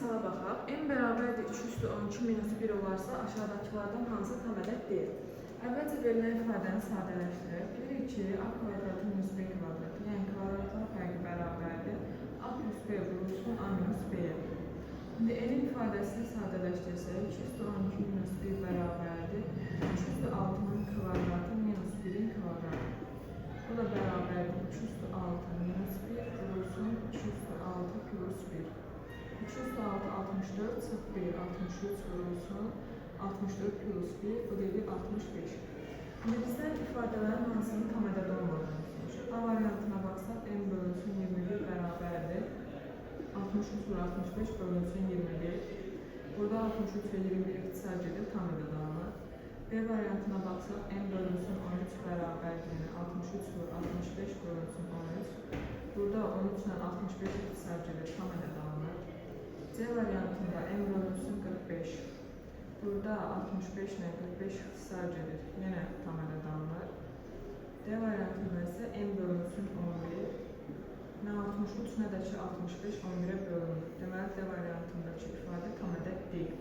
misala baxaq. M bərabərdir 3 üstü 12 minus 1 olarsa aşağıdakılardan hansı tam ədəd deyil? Əvvəlcə verilən ifadəni sadələşdirək. Bilirik ki, a kvadratı minus b kvadratı, yəni kvadratlar fərqi bərabərdir. A plus b vurulsun a minus b-yə. İndi n ifadəsini sadələşdirsək, 2 üstü 12 minus 1 bərabərdir. 3 üstü 6-nın kvadratı minus 1-in kvadratı. Bu da bərabərdir 3 üstü 6 minus 1 vurulsun 2 üstü 6 plus 1. 3 üstü 6 64 sıx 1 63 vurulsun 64 plus 1 bu deyil 65. Şimdi bizden ifadələrin hansının tam ədəd olmadığını soruşur. A variantına baxsaq n bölünsün 21 bərabərdir. 63 vur 65 bölünsün 21. Burada 63 ve 21 ixtisar gedir tam ədəd alınır. B variantına baxsaq n bölünsün 13 bərabərdir. Yəni 63 vur 65 bölünsün 13. Burada 13 ilə 65 ixtisar gedir tam ədəd alınır. C variantında n bölünsün 45. Burada 65 ilə 45 ixtisar gedir. Yenə tam ədəd alınır. D variantında isə n bölünsün 11. Nə 63 nə də ki 65 11-ə bölünür. Deməli D variantındakı ifadə tam ədəd deyil.